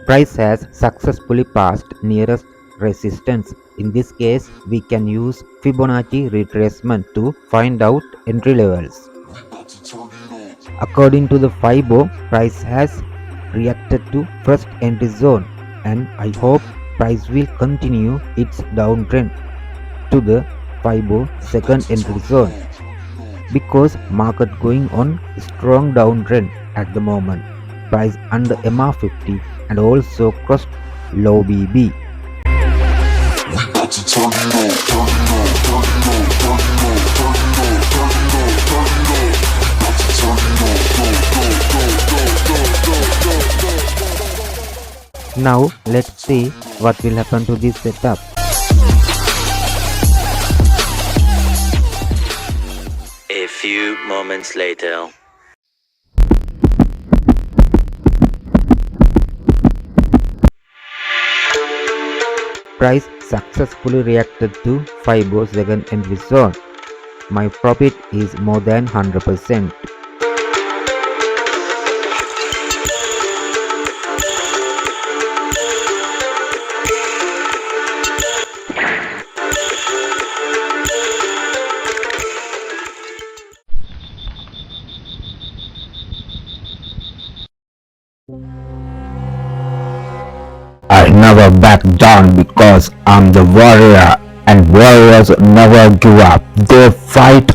Price has successfully passed nearest resistance. In this case, we can use Fibonacci retracement to find out entry levels. According to the Fibo, price has reacted to first entry zone, and I hope price will continue its downtrend to the Fibo second entry zone because market going on strong downtrend at the moment. Price under MR50 and also crossed low BB. Now let's see what will happen to this setup. A few moments later. Price successfully reacted to Fibo second entry zone. My profit is more than 100%. I never back down because I'm the warrior, and warriors never give up. They fight